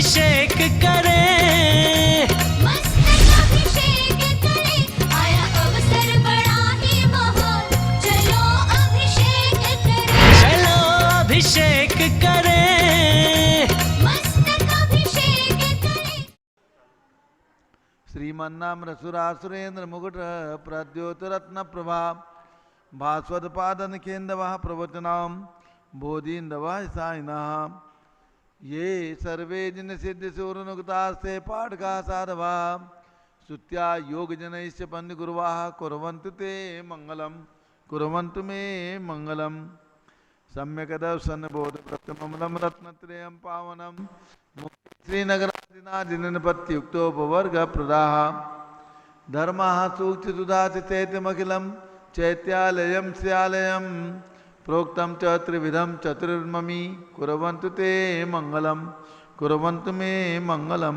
अभिषेक करें, मस्तक अभिषेक करें, आया अवसर बड़ा ही महान, चलो अभिषेक करें, चलो अभिषेक करें। मस्तक अभिषेक करें। श्रीमन्नाम्र सुरासुरेन्द्र मुकुट प्रद्योतरत्न प्रभा भास्वत पादन केन्द्र प्रवचनाम बोधीन्दवा साइनः ये सर्वे जिन सिद्ध सूरनुक्तास्ते पाठका साधवा स्तुत्या योग जनैश्च पंच गुरुवाः कुर्वन्तु ते मंगलम कुर्वन्तु मे मंगलम सम्यक दर्शन बोध प्रथममलम रत्नत्रयं पावनम श्रीनगरादिनादिनपत्युक्तोपवर्ग प्रदाः धर्मः सूक्ति सुधाति चैत्यमखिलं चैत्यालयं स्यालयं प्रोक्तं च त्रिविधं चतुर्ममी कुर्वन्तु ते मंगलम कुर्वन्तु मे मंगलम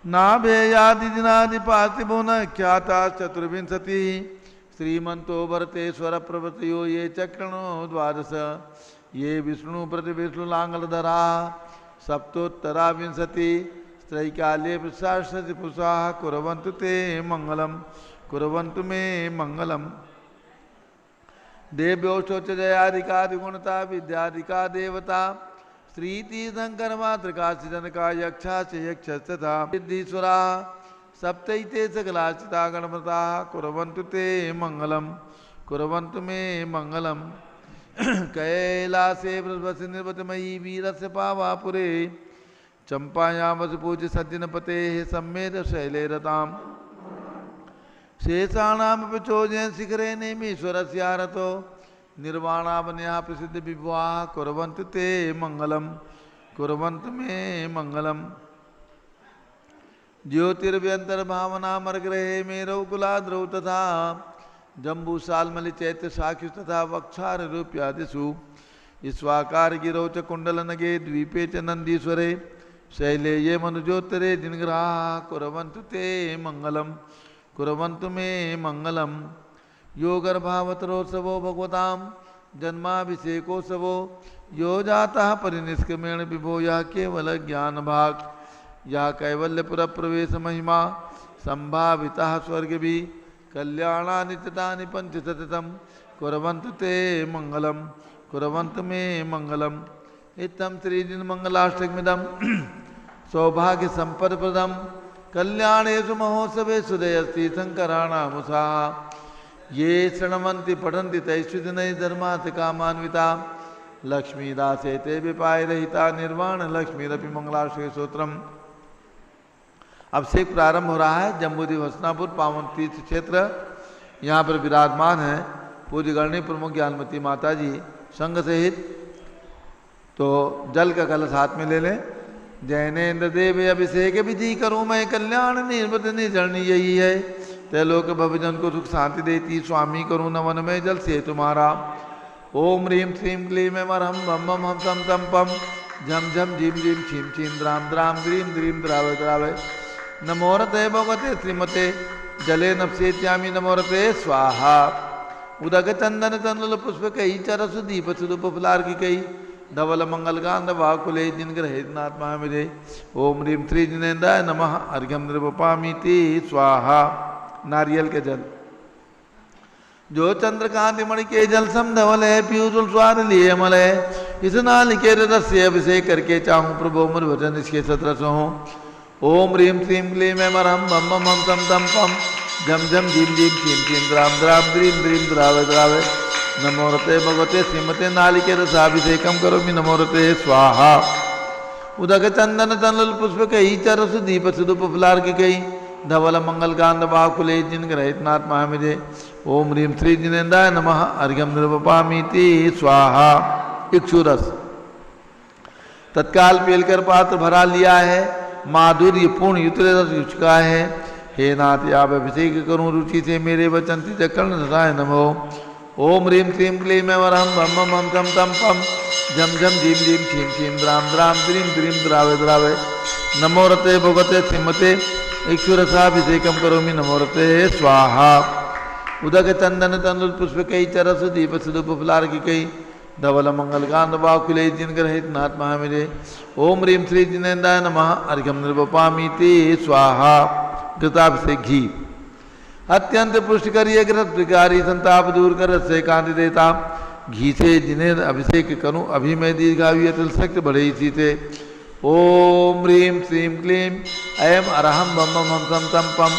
नाभेयादिदिनादिपार्थिवो न ख्याता चतुर्विंशतिः श्रीमन्तो भरतेश्वर प्रभृतयो ये चक्रणो द्वादश ये विष्णु प्रतिविष्णुलांगलधरा सप्तोत्तरा विंशति त्रैकाले प्रशासति पुरुषाः कुर्वन्तु ते मंगलम कुर्वन्तु मे मंगलम देव्योषोचजयादिकादिगुणता विद्यादिका देवता श्रीतीर्थंकर मातृकाशिजनका यक्षा च यक्षस्तथा सिद्धीश्वरा सप्तैते सकलाचिता गणपता कुर्वन्तु ते मंगलम कुर्वन्तु मे मंगलम कैलासे बृहस्पति निर्वतमयी वीरस्य पावापुरे चंपायां वसुपूज्य सज्जनपते सम्मेद शैले रताम् शेषाणामपि चोजयन् शिखरे नेमीश्वरस्यारतो निर्वाणावन्याः प्रसिद्ध विभुवाः कुर्वन्तु ते मंगलम कुर्वन्तु मे मंगलम ज्योतिर्व्यंतर्भावनामर्ग्रहे मेरौ कुलाद्रौ तथा जम्बूसाल्मलि चैत्य साक्षु तथा वक्षारूप्यादिषु ईश्वाकार गिरौ च कुण्डलनगे द्वीपे च नन्दीश्वरे शैले ये मनुजोत्तरे दिनग्रहाः कुर्वन्तु ते मंगलम कुर्वन्तु मे मंगलम यो गर्भावतरोत्सवो भगवतां जन्माभिषेकोत्सवो यो जातः परिनिष्क्रमेण विभो यः केवल ज्ञानभाग यह कैवल्यपुर प्रवेश महिमा संभावितः स्वर्ग भी कल्याणानि चितानि पंचशतम कुर्वन्तु ते मंगलम कुर्वन्तु मे मंगलम इत्थं श्रीजिन मंगलाष्टकमिदं सौभाग्य संपदप्रदं कल्याणेषु महोत्सवेषु दयस्ति शंकराणामुषाः ये शृण्वन्ति पठन्ति तैश्विदिनैः धर्मात् कामान्विता लक्ष्मीदासे ते विपायरहिता निर्वाण लक्ष्मीरपि मंगलाष्टक स्तोत्रम। अभिषेक प्रारंभ हो रहा है। जम्बूद्वीप हसनापुर पावन तीर्थ क्षेत्र, यहाँ पर विराजमान है पूज्य गणनी प्रमुख ज्ञानमती माता जी संघ सहित। तो जल का कलश हाथ में ले लें। जैनेन्द्र देव अभिषेक विधि करूँ मैं कल्याण निर्वृत निर्जरणी यही है, त्रैलोक भवजन को सुख शांति देती स्वामी करूँ नवन में जल से तुम्हारा। ओम ह्रीं श्रीं क्लीं ऐं मरहं बम बम हम सम तम पम झम झम झीम झीम छीम छीम द्राम द्राम द्रीं द्रीं द्रावय द्रावय। नमोरते भगवते श्रीमते जले नप्स्येत्यामि नमोरते स्वाहा। उदक चंदन तनुल पुष्प कई चरस दीप सुदूप फुलार्की कई धवल मंगल गांध वाकुले जिन ग्रहेनात्मा मिले। ओम ह्रीं श्री जिनेन्द्राय नमः अर्घ्यम निर्वपामीति स्वाहा। नारियल के जल जो चंद्रकांति मणि के जल सम धवल है पीयूष स्वाद लिए अमल है। इस नालिके रस से अभिषेक करके चाहूँ प्रभु मुर वचन इसके सत्रस हूँ। ओम ह्रीं श्रीं क्लीं ऐं मरहं बम बम हम सम तम पम झम झम झीम झीम छीम छीम द्राम द्राम द्रीं द्रीं द्रावय द्रावय। नमोरते भगवते श्रीमते नालिके रसाभिषेकम करोमि नमोरते स्वाहा। उदक चंदन तनुल पुष्प कई चरस दीप सुदूप फुलार्की कई धवल मंगल कांद बाकुले जिन ग्रहितनाथ महामिजे। ओम ह्रीं श्री जिनेन्द्राय नमः अर्घ्यम निर्वपामीति स्वाहा। इक्षुरस तत्काल पेलकर पात्र भरा लिया है, माधुर्य पूर्ण युक्त रस युचका है। हे नाथ आप अभिषेक करूँ रुचि से मेरे वचन कर्ण रसाय नमो। ओम ह्रीं श्रीं क्लीं ऐं वरहं बम बम हम तम तम पम झम झम झीम झीम छीम छीम द्राम द्राम द्रीं द्रीं द्रावय द्रावय। नमोरते भगवते श्रीमते इक्षुरसाभिषेकम करोमि नमोरते स्वाहा। उदक चंदन तनुल पुष्प कई चरस दीप सुदूप फुलार्की कई धवल मंगल कांड बाकुले जिनग्रहित नाथ महामिरे ओम ह्रीं श्री जिनेन्द्राय नमः अर्घ्यम निर्वपामि ते स्वाहा घृताभिषेक घी अत्यंत पुष्टिकरी ग्रत विकारी संताप दूर कर से कांति देता घी से जिन्हें अभिषेक करूं अभी मैं दीर्घायु अतुल शक्ति बढ़े इसी से ओम ह्रीं श्रीं क्लीं अयम अरहम बम बम हम सम तम पम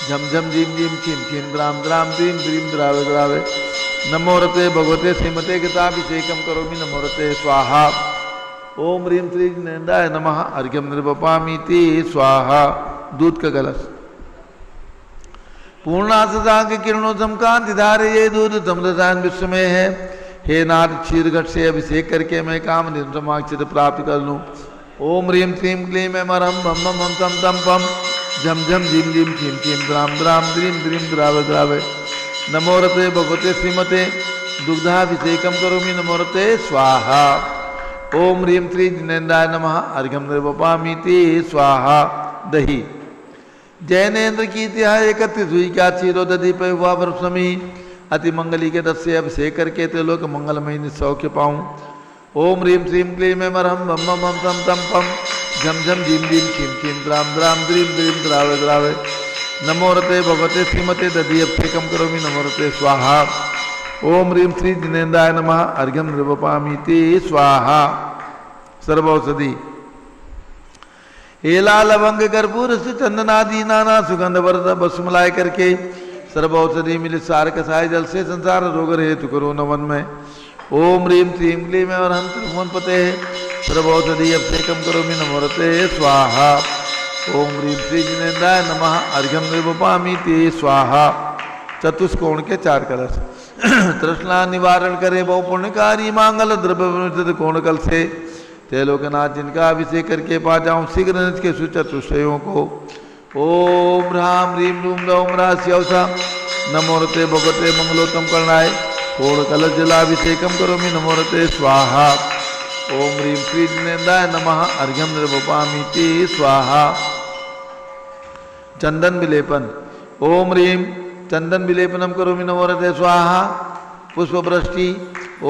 झम झम झीम झीम छीम छीम द्राम द्राम द्रीम द्रीम द्रावे द्रावे नमोरते भगवते श्रीमते गीताभिषेकम करोमि नमोरते स्वाहा ओम ह्रीं श्री जिनेन्द्राय नमः अर्घ्यम निर्वपामि ते स्वाहा दूध का कलश पूर्णासदा के किरणों कांति धारे ये दूध समरसायन विश्व में है हे नाथ क्षीर घट से अभिषेक करके मैं काम समाक्षित प्राप्त कर लूँ ओम ह्रीं श्रीं क्लीं मैं मरम बम बम हम तम तम पम झम झम झीम झीम छीम छीम द्राम द्राम द्रीम द्रीम द्रावे द्रावे नमोरते भगवते श्रीमते दुग्धाभिषेकम करोमि नमोरते स्वाहा ओम ह्रीं श्री जिनेन्द्राय नमः अर्घ्यम निर्वपामि ते स्वाहा दही जैनेन्द्र की तिहाय एकत्रित हुई क्या चीरो दधी पे हुआ वर्षमी अति मंगली के रस से अभिषेक करके त्रिलोक मंगलमय निसौख्य पाऊँ ओम ह्रीं श्रीं क्लीं मैं मरहम बम बम हम तम तम पम झम झम झीम झीम छीम छीम द्राम द्राम द्रीम द्रीम द्रावे द्रावे नमोरते भगवते श्रीमते दधी अभिषेकम करोमि नमोरते स्वाहा ओम ह्रीं श्री जिनेन्द्राय नमः अर्घ्यम निर्वपामि ते स्वाहा सर्वौषधि एला लवंग कर्पूर से चंदनादि नाना सुगंध वर्ध बस मिलाय करके सर्वौषधि मिल सार कसाय जल से संसार रोग हेतु करो नवन में ओम ह्रीं श्रीं क्लीं में और हम त्रिभुवन पते सर्वौषधि अभिषेकम करोमि नमोरते स्वाहा ओम ह्रीं श्री जिनेन्द्राय नमः अर्घ्यम निर्वपामि ते स्वाहा चतुष्कोण के 4 कलश तृष्णा निवारण करे बहु पुण्यकारी मांगल द्रव्य कोण कल से तेलोकनाथ जिनका अभिषेक करके पा जाऊं शीघ्र निज के सुचतुष्टयों को ओम ह्रां ह्रीं रूम रौम रास्यवसा नमोरते भगवते मंगलोत्तम करणाय कोण कलश जलाभिषेकम करोमि नमोरते स्वाहा ओम ह्रीं श्री जिनेन्द्राय नमः अर्घ्यम निर्वपामि ते स्वाहा चंदन विलेपन ओम ह्रीं चंदन विलेपनम करोमि नमोरते स्वाहा पुष्पवृष्टि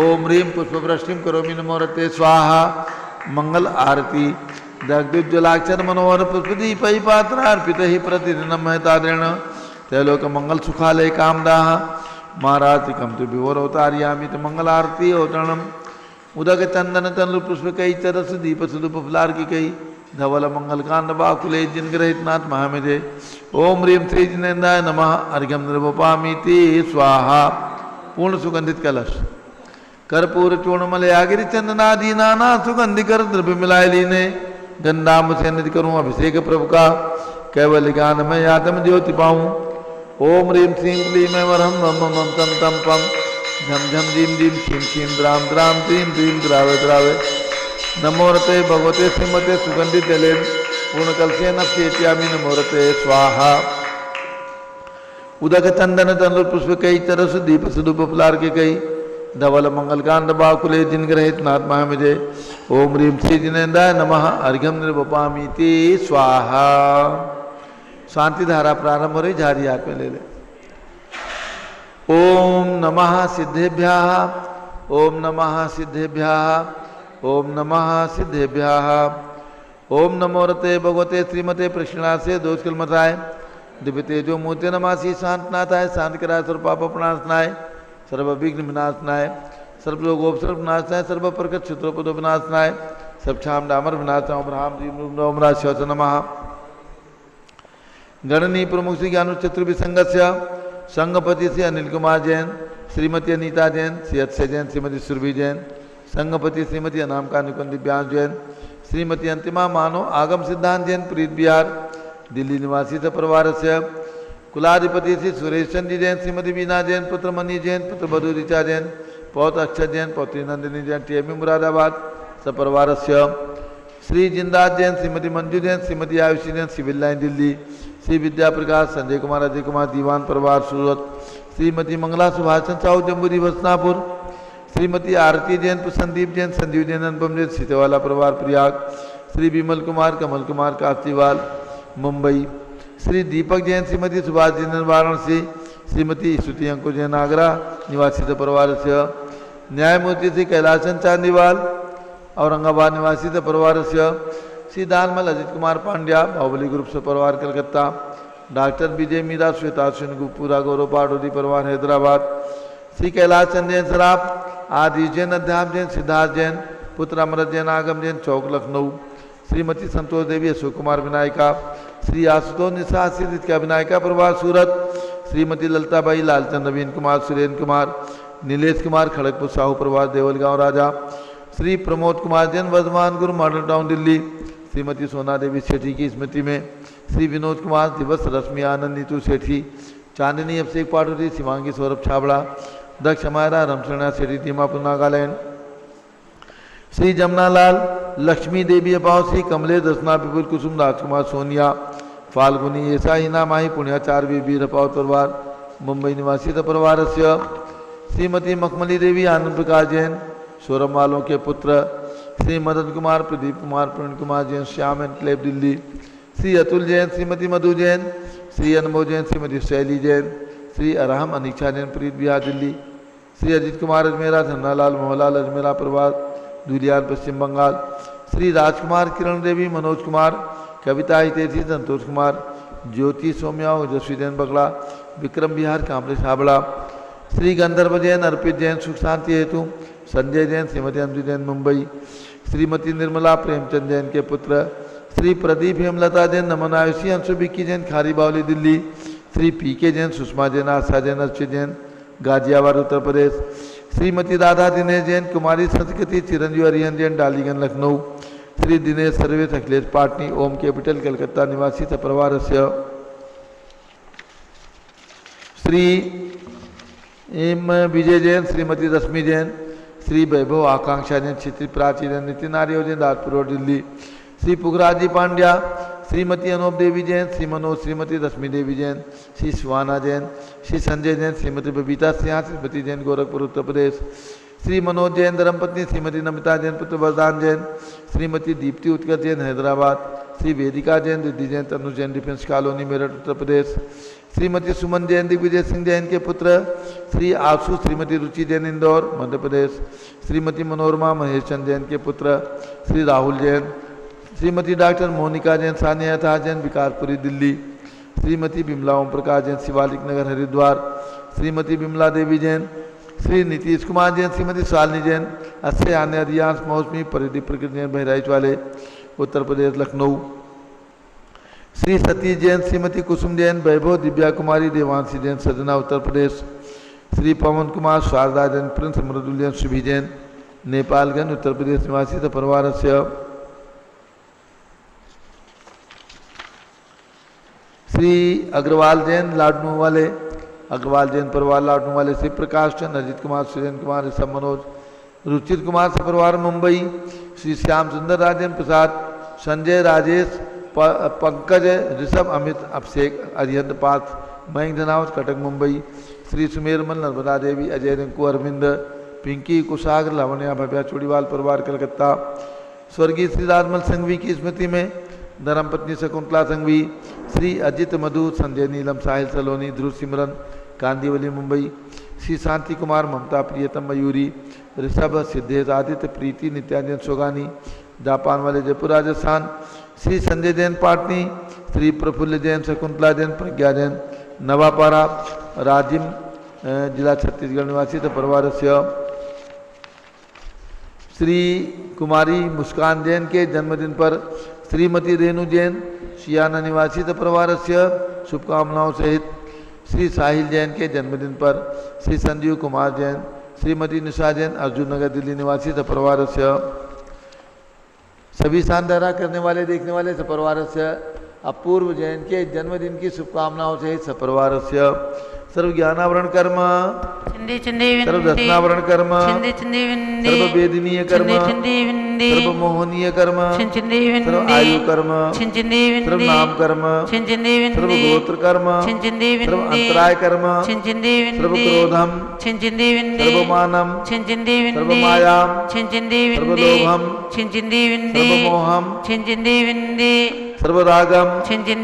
ओम ह्रीं पुष्पवृष्टिम करोमि नमोरते स्वाहा मंगल आरती दग्धुज्जलाक्षर मनोहर पुष्पदीप पात्रार्पित ही प्रतिदिनम महतादृण तैलोक मंगल सुखालय कामदाह महारातिकम तो विवरोतार्यामि तो मंगल आरती अवतरणम उदक चंदन तनु पुष्प कई चरस दीप सुदुप फुलार की कई धवल मंगल कांड बाकुले जिनग्रहित नाथ महामिदे ओम ह्रीं श्री जिनेन्द्राय नमः अर्घ्यम निर्वपामि ते स्वाहा पूर्ण सुगंधित कलश कर्पूर चूर्णमल यागिरी चंदनादि नाना सुगंधिकर द्रव्य मिलाय लीने गंधाम से निधि करूँ अभिषेक प्रभु का कैवल ज्ञान में आत्म ज्योति पाऊँ ओम ह्रीं श्रीं क्लीं मैं वरहम बम बम हम तम तम पम झम झम झीम झीम छीम छीम द्राम द्राम द्रीम द्रीम द्रावे द्रावे नमोरते भगवते श्रीमते सुगंधित जले पूर्ण कलशे नश्येत्यामि नमोरते स्वाहा उदक चंदन तनु पुष्प कई तरस दीप सुदुप फुलार के कई धवल मंगल कांड बाकुले जिनग्रहित नाथ महामिदे ओम ह्रीं श्री जिनेन्द्राय नमः अर्घ्यम निर्वपामि ते स्वाहा शांति धारा प्रारंभ हो रही झारी हाथ में ले ले ओम नमः सिद्धेभ्यः ओम नमः सिद्धेभ्यः ओम नमः सिद्धेभ्यः ओम नमोरते भगवते श्रीमते प्रश्नासे दोष कलमताय दिव्य तेजो मूर्ति नमासी शांतनाथाय शांत कराय सर्व पाप प्रणाशनाय सर्व विघ्न विनाशनाय सर्वलोकोपसर्ग विनाशनाय सर्व प्रकट क्षत्रोपदो विनाशनाय सब क्षाम डामर विनाशाय ब्रह्म जी रूम राश्यवच नमः गणनी प्रमुख श्री ज्ञान चतुर्भि संघस्य संघपति श्री अनिल कुमार जैन श्रीमती अनीता जैन श्री अक्षय जैन श्रीमती सुरभि जैन संघपति श्रीमती अनामिका निकुंज दिव्यांश जैन श्रीमती अंतिमा मानो आगम सिद्धांत जैन प्रीत बिहार दिल्ली निवासी से परिवार से कुलाधिपति श्री सुरेश चंद्र जैन श्रीमती बीना जैन पुत्र मनी जैन पुत्र बधु ऋचा जैन पौत्र अक्षय जैन पौत्री नंदिनी जैन टीएमई मुरादाबाद सपरिवार से श्री जिंदास जैन श्रीमती मंजू जैन श्रीमती आयुषी जैन सिविल लाइन दिल्ली श्री विद्या प्रकाश संजय कुमार अजय कुमार दीवान परिवार सूरत श्रीमती मंगला सुभाषचंद साहू जम्बूरी वसनापुर श्रीमती आरती जैन संदीप जैन संजीव जैन अनुपम जैन सीतेवाला परिवार प्रयाग श्री विमल कुमार कमल कुमार काशीवाल मुंबई श्री दीपक जैन श्रीमती सुभाष जैन वाराणसी श्रीमती स्तुति अंकुर जैन आगरा निवासी परिवार से न्यायमूर्ति श्री कैलासन चांदीवाल औरंगाबाद निवासी थ परिवार से श्री दानमल अजित कुमार पांड्या बाहुबली ग्रुप से परिवार कलकत्ता डॉक्टर विजय मीरा श्वेता गुप्पुरा गौरव पाटोदी परिवार हैदराबाद श्री कैलाश चंद जैन सराफ आदि जैन अध्याप जैन सिद्धार्थ जैन पुत्र अमृत जैन आगम जैन चौक लखनऊ श्रीमती संतोष देवी अशोक कुमार विनायका श्री आशुतोष निशा रितिका विनायका परिवार सूरत श्रीमती ललिताबाई लालचंद नवीन कुमार सुरेंद्र कुमार नीलेश कुमार खड़गपुर साहू परिवार देवलगांव राजा श्री प्रमोद कुमार जैन वर्धमान गुरु मॉडल टाउन दिल्ली श्रीमती सोना देवी सेठी की स्मृति में श्री विनोद कुमार दिवस रश्मि आनंद नीतू सेठी चांदनी अभिषेक पाटोदी शिवांगी सौरभ छाबड़ा दक्ष हमारा रमशरणा सेठी दीमापुर नागालैंड श्री जमनालाल लक्ष्मी देवी अपाव श्री कमलेश दर्शना विपुल कुसुम राजकुमार सोनिया फाल्गुनी ऐसा हिना माही पुण्याचार वीर अपाव परिवार मुंबई निवासी परिवार से श्रीमती मखमली देवी आनंद प्रकाश जैन सौरभ वालों के पुत्र श्री मदन कुमार प्रदीप कुमार प्रवीण कुमार जैन श्याम एंड क्लेब दिल्ली श्री अतुल जैन श्रीमती मधु जैन श्री अनमोल जैन श्रीमती शैली जैन श्री अरहम अनिक्षा जैन प्रीत बिहार दिल्ली श्री अजीत कुमार अजमेरा धन्नालाल मोहनलाल अजमेरा परिवार धुलियान पश्चिम बंगाल श्री राजकुमार किरण देवी मनोज कुमार कविता हितेशी संतोष कुमार ज्योति सौम्या ओजस्वी जैन बगड़ा विक्रम बिहार कांपले छाबड़ा श्री गंधर्व जैन अर्पित जैन सुख शांति हेतु संजय जैन श्रीमती अंजू जैन मुंबई श्रीमती निर्मला प्रेमचंद जैन के पुत्र श्री प्रदीप हेमलता जैन नमन आयुषी अंशु बिक्की जैन खारी बावली दिल्ली श्री पी के जैन सुषमा जैन आशा जैन अर्चित जैन गाजियाबाद उत्तर प्रदेश श्रीमती राधा दिनेश जैन कुमारी संस्कृति चिरंजीव हरिहन जैन डालीगंज लखनऊ श्री दिनेश सर्वेश अखिलेश पाटनी ओम कैपिटल कलकत्ता निवासी परिवार से श्री एम विजय जैन श्रीमती रश्मि जैन श्री वैभव आकांक्षा जैन क्षित्री प्राची जैन नितिन आर्य जैन राजपुर रोड दिल्ली श्री पुखराज जी पांड्या श्रीमती अनूप देवी जैन श्री मनोज श्रीमती रश्मि देवी जैन श्री सुहाना जैन श्री संजय जैन श्रीमती बबीता सिंह श्रीमती जैन गोरखपुर उत्तर प्रदेश श्री मनोज जैन धर्मपत्नी श्रीमती नमिता जैन पुत्र वरदान जैन श्रीमती दीप्ति उत्कर्ष जैन हैदराबाद श्री वेदिका जैन रिद्धि जैन तनु जैन डिफेंस कॉलोनी मेरठ उत्तर प्रदेश श्रीमती सुमन जैन दिग्विजय सिंह जैन के पुत्र श्री आशु श्रीमती रुचि जैन इंदौर मध्य प्रदेश श्रीमती मनोरमा महेश चंद जैन के पुत्र श्री राहुल जैन श्रीमती डॉक्टर मोनिका जैन सानिया था जैन विकासपुरी दिल्ली श्रीमती बिमला ओम प्रकाश जैन शिवालिक नगर हरिद्वार श्रीमती बिमला देवी जैन श्री नीतीश कुमार जैन श्रीमती शालिनी जैन अस्य आन्य अधियांश मौसमी परिधि प्रकृति जैन बहराइच वाले उत्तर प्रदेश लखनऊ श्री सतीश जैन श्रीमती कुसुम जैन वैभव दिव्या कुमारी देवांशी जैन सजना उत्तर प्रदेश श्री पवन कुमार शारदा जैन प्रिंस मृदुल जैन शुभी जैन नेपालगंज उत्तर प्रदेश निवासी परिवार से श्री अग्रवाल जैन लाडनू वाले अग्रवाल जैन परिवार लाडनू वाले श्री प्रकाश चंद अजित कुमार सुरेंद्र कुमार ऋषभ मनोज रुचित कुमार से परिवार मुंबई श्री श्याम सुंदर राजेंद्र प्रसाद संजय राजेश पंकज ऋषभ अमित अभिषेक अरिहंत पार्थ मयंक धनावत कटक मुंबई श्री सुमेरमल नर्मदा देवी अजय रिंकू अरविंद पिंकी कुशाग्र लावण्या भव्या चूड़ीवाल परिवार कलकत्ता स्वर्गीय श्री राजमल संघवी की स्मृति में धर्मपत्नी शकुंतला संघवी श्री अजित मधु संजय नीलम साहिल सलोनी ध्रुव सिमरन कांदीवली मुंबई श्री शांति कुमार ममता प्रियतम मयूरी ऋषभ सिद्धेश आदित्य प्रीति नित्यानंद सोगानी जापान वाले जयपुर राजस्थान श्री संजय जैन पाटनी श्री प्रफुल्ल जैन शकुंतला जैन प्रज्ञा जैन नवापारा राजिम जिला छत्तीसगढ़ निवासी परिवार से श्री कुमारी मुस्कान जैन के जन्मदिन पर श्रीमती रेणु जैन शियाना निवासी परिवार से शुभकामनाओं सहित श्री साहिल जैन के जन्मदिन पर श्री संजीव कुमार जैन श्रीमती निशा जैन अर्जुन नगर दिल्ली निवासी परिवार से सभी शानदारा करने वाले देखने वाले सपरिवार से अपूर्व जैन के जन्मदिन की शुभकामनाओं सहित सपरिवार से सर्व ज्ञानावरण कर्म सर्व दर्शनावरण कर्म सर्व वेदनीय कर्म सर्व मोहनीय कर्म सर्व आयु कर्म सर्व नाम कर्म सर्व गोत्र कर्म सर्व अंतराय कर्म सर्व क्रोधम सर्व मानम सर्व मायाम सर्व लोभम सर्व मोहम सर्व रागम सर्व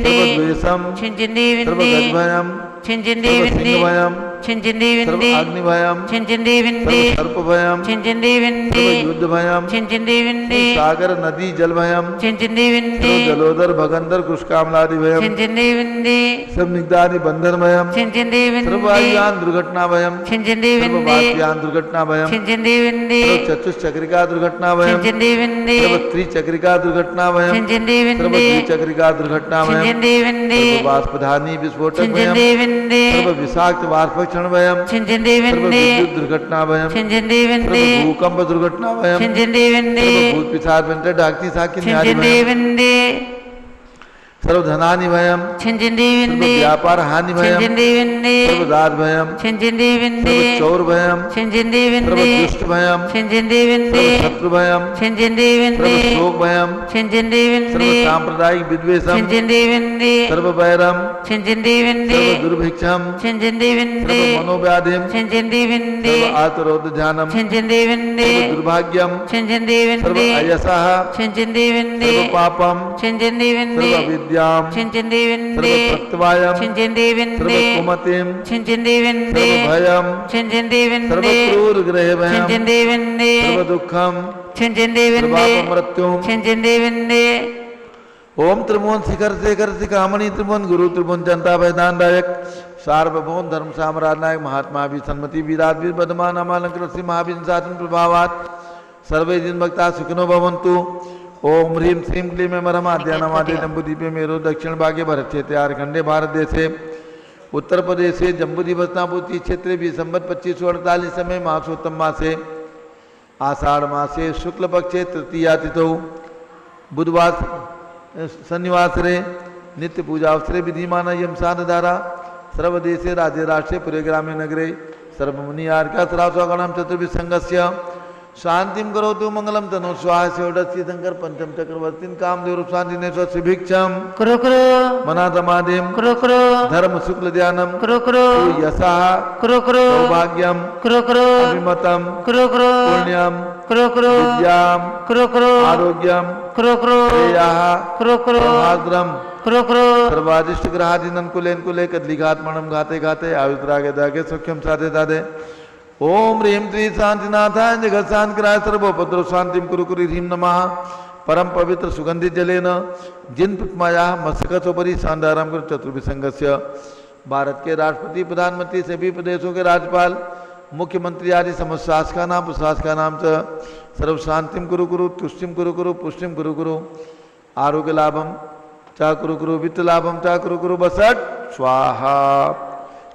द्वेषम सर्व गद्भयम छिंजिंदी सर्व विंदी सिंहभयम छिंजिंदी सर्व विंदी अग्निभयम छिंजिंदी विंदी सर्व सर्पभयम छिंजिंदी सर्व विंदी युद्धभयम छिंजिंदी विंदी सागर नदी जलभयम छिंजिंदी विंदी सर्व जलोदर भगंदर कृष्कामलादिभयम छिंजिंदी विंदी सब निग्धानि बंधनभयम छिंजिंदी सर्व विंदी वायुयान दुर्घटनाभयम छिंजिंदी सर्व विंदी वात्यान दुर्घटनाभयम छिंजिंदी विंदी सर्व चतुष्चक्रिका दुर्घटनाभयम छिंजिंदी विंदी सर्व त्रिचक्रिका दुर्घटनाभयम छिंजिंदी सर्व विंदी द्विचक्रिका दुर्घटनाभयम छिंजिंदी विंदी सर्व बाष्पधानी विस्फोटकभयम छिंजिंदी विंदी सर्व विषाक्त वाष्पक्षणभयम छिंजिंदी सर्व विंदी विद्युत दुर्घटनाभयम छिंजिंदी सर्व विंदी भूकंप दुर्घटनाभयम छिंजिंदी विंदी सर्व भूत पिशाच व्यंतर डाकनी साकी न्यारी छिंजिंदी भयम विंदी सर्व धनानि भयम छिंजिंदी सर्व विंदी व्यापार हानि भयम छिंजिंदी विंदी सर्व दास भयम छिंजिंदी विंदी सर्व चौर भयम छिंजिंदी सर्व विंदी दुष्ट भयम छिंजिंदी सर्व विंदी शत्रु भयम छिंजिंदी सर्व विंदी शोक भयम छिंजिंदी सर्व विंदी सांप्रदायिक विद्वेषम छिंजिंदी विंदी सर्व वैरम छिंजिंदी विंदी सर्व दुर्भिक्षम छिंजिंदी विंदी सर्व मनोव्याधिम छिंजिंदी विंदी सर्व आतरोध ध्यानम छिंजिंदी विंदी सर्व दुर्भाग्यम छिंजिंदी सर्व विंदी अयसः छिंजिंदी विंदी सर्व पापम छिंजिंदी विंदी सर्व विद्याम छिंजिंदी सर्व विंदी प्रत्यवायम छिंजिंदी सर्व विंदी कुमतिम छिंजिंदी विंदी सर्व भयम छिंजिंदी सर्व विंदी क्रूर ग्रह भयम छिंजिंदी विंदी सर्व दुखम छिंजिंदी सर्व विंदी मृत्युम छिंजिंदी विंदी ओम त्रिभुवन शिखर शेखर शिखामणि त्रिभुवन गुरु त्रिभुवन जनता वैदान दायक सार्वभौम धर्म साम्राज्य नायक महात्मा भी सन्मति विराट वीर बदमान अमालंकृत श्री महावीर शासन प्रभावात सर्वे जिन भक्ता सुखिनो भवन्तु। ओम ह्रीं श्रीं क्लीं मरमाद्यानमादे जम्बूदीपे मेरो दक्षिण भागे भरत क्षेत्रे आर्खंडे भारत देशे उत्तर प्रदेशे जम्बूद्वीप हस्तिनापुर क्षेत्रे भी संवत 2548 समय मासोत्तम मासे आषाढ़ मासे शुक्ल पक्षे तृतीया तिथौ बुधवार शनिवासरे नित्य पूजा अवसरे विधिमान यम साधधारा सर्वदेशे राज्य राष्ट्रे पुरे ग्रामे नगरे सर्वमुनि आर्का सरास्वागणम चतुर्भि संघस्य शांतिम करोतु मंगलम तनु स्वाहा षोडशी शंकर पंचम चक्रवर्तीन कामदेव शांतिनेश्वर शिभिक्षम कुरु कुरु मनातमादिम कुरु कुरु धर्म शुक्ल ध्यानम कुरु कुरु यशः कुरु कुरु सौभाग्यम कुरु कुरु अभिमतम कुरु कुरु पुण्यम कुरु कुरु विद्याम कुरु कुरु आरोग्यम कुरु कुरु श्रेयः कुरु कुरु प्रभाद्रम कुरु कुरु सर्वादिष्ट ग्रहादिनन कुलेन कुले कदलिघात्मणम घाते घाते आयुद्रागे दागे सुख्यम साधे साधे ओम ह्रीं श्री शांतिनाथाय जगत शांतिकराय सर्वोपद्रव शांतिम कुरु कुरु ह्रीं नमः परम पवित्र सुगंधित जलेन जिन प्रतिमाया मस्तकोपरि शानदाराम कर चतुर्भिसंगस्य भारत के राष्ट्रपति प्रधानमंत्री सभी प्रदेशों के राज्यपाल मुख्यमंत्री आदि समस्त शासकानाम प्रशासकानाम च सर्व शांतिम कुरु कुरु तुष्टिम कुरु कुरु पुष्टिम कुरु कुरु आरोग्य लाभम चा कुरु कुरु वित्त लाभम चा कुरु कुरु बसट स्वाहा।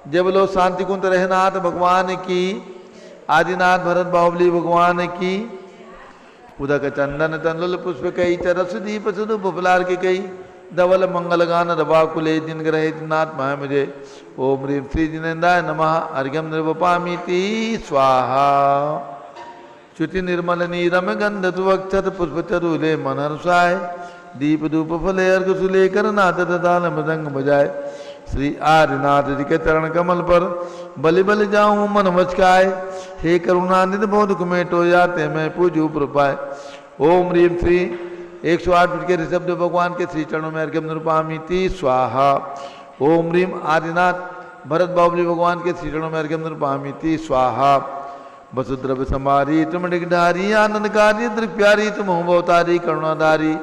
जय बोलो शांति कुंत रहनाथ भगवान की, आदिनाथ भरत बाहुबली भगवान की। उदक चंदन तंदुल पुष्प कई चरस दीप सुधु पुपलार के कई धवल मंगल गान रवा कुले जिन ग्रहे नाथ मह मुझे। ओम ह्रीं श्री जिनेन्द्राय नमः अर्घ्यम निर्वपामीति स्वाहा। श्रुति निर्मल नीरम गंध तुवक्षत पुष्प चरुले मनहर्षाय दीप धूप फले अर्घ सुलेकर नाथ दाल मृदंग बजाय। श्री आर्यनाथ जी के चरण कमल पर बलि बलि जाऊं मन मचकाय। हे करुणानिधि बोधक मेटो याते मैं पूजू प्रपाय। ओम ह्रीं श्री 108 फीट के ऋषभ भगवान के श्री चरणों में अर्घ्यम निरूपामीति स्वाहा। ओम ह्रीं आदिनाथ भरत बाहुबली भगवान के श्री चरणों में अर्घ्यम निरूपामीति स्वाहा। वसुद्रव्य समारी त्रिमणिकधारी आनंदकारी दृप्यारी तुम भवतारी करुणाधारी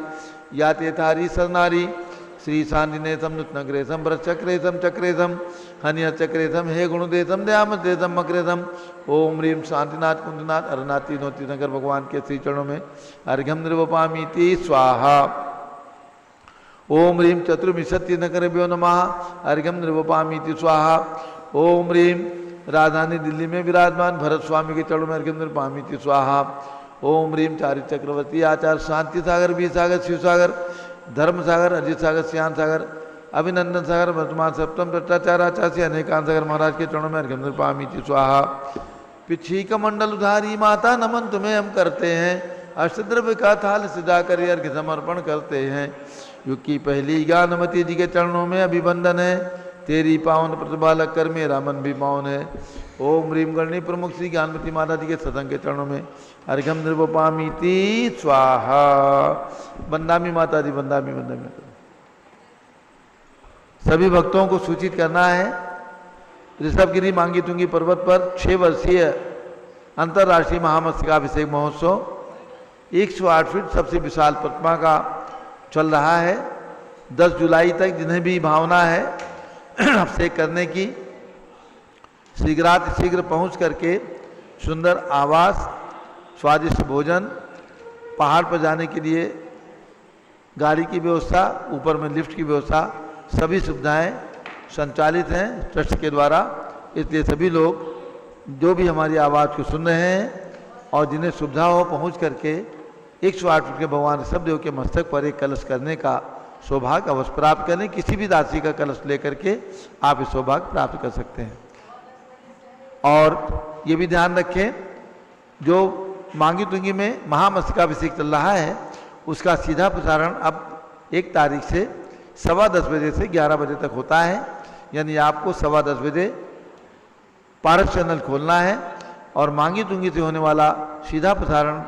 याते थारी सरनारी। श्री शांतिनेशम नूतनग्रेशम भरतचक्रेशम चक्रेशम हनिय चक्रेशम हे गुणुदेशम दयामदेशम मक्रेशम। ओम ह्रीं शांतिनाथ कुंजनाथ अरनाथ तीनों तीर्थंकर भगवान के श्री चरणों में अर्घ्यम निर्वपामीति स्वाहा। ओम ह्रीं चतुर्विंशति नकरेभ्यो नमः अर्घ्यम निर्वपामीति स्वाहा। ओम ह्रीं राजधानी दिल्ली में विराजमान भरत स्वामी के चरणों में अर्घ्यम निर्वपामीति स्वाहा। ओम ह्रीं चारि चक्रवर्ती आचार्य शांति सागर वीर सागर शिव सागर धर्म सागर अजित सागर श्यान सागर अभिनंदन सागर वर्तमान सप्तम भ्रष्टाचार आचार्य अनेकांत सागर महाराज के चरणों में अर्घ्यम निर्वपामीति स्वाहा। पिछी कमंडल उधारी माता नमन तुम्हें हम करते हैं। अष्टद्रव्य का थाल सजाकर अर्घ्य समर्पण करते हैं। युग की पहली ज्ञानमती जी के चरणों में अभिवंदन है। तेरी पावन प्रतिभा लगकर मेरा मन भी पावन है। ओम ह्रीं गणनी प्रमुख श्री ज्ञानमती माता जी के सत्संग के चरणों में अर्घ्यम निर्वपामीति स्वाहा। बंदामी माता जी बंदामी बंदामी। सभी भक्तों को सूचित करना है ऋषभगिरी मांगी तुंगी पर्वत पर 6 वर्षीय अंतर्राष्ट्रीय महामस्तकाभिषेक महोत्सव 108 फीट सबसे विशाल प्रतिमा का चल रहा है। 10 जुलाई तक जिन्हें भी भावना है अभिषेक करने की शीघ्र पहुंच करके सुंदर आवास, स्वादिष्ट भोजन, पहाड़ पर जाने के लिए गाड़ी की व्यवस्था, ऊपर में लिफ्ट की व्यवस्था, सभी सुविधाएं संचालित हैं ट्रस्ट के द्वारा। इसलिए सभी लोग जो भी हमारी आवाज़ को सुन रहे हैं और जिन्हें सुविधा हो पहुंच करके 108 फीट के भगवान ऋषभदेव के मस्तक पर एक कलश करने का सौभाग्य अवश्य प्राप्त करें। किसी भी राशि का कलश लेकर के आप इस सौभाग्य प्राप्त कर सकते हैं। और ये भी ध्यान रखें, जो मांगी तुंगी में महामस्तकाभिषेक चल रहा है उसका सीधा प्रसारण अब 1 तारीख से 10:15 बजे से 11 बजे तक होता है। यानी आपको 10:15 बजे पारस चैनल खोलना है और मांगी तुंगी से होने वाला सीधा प्रसारण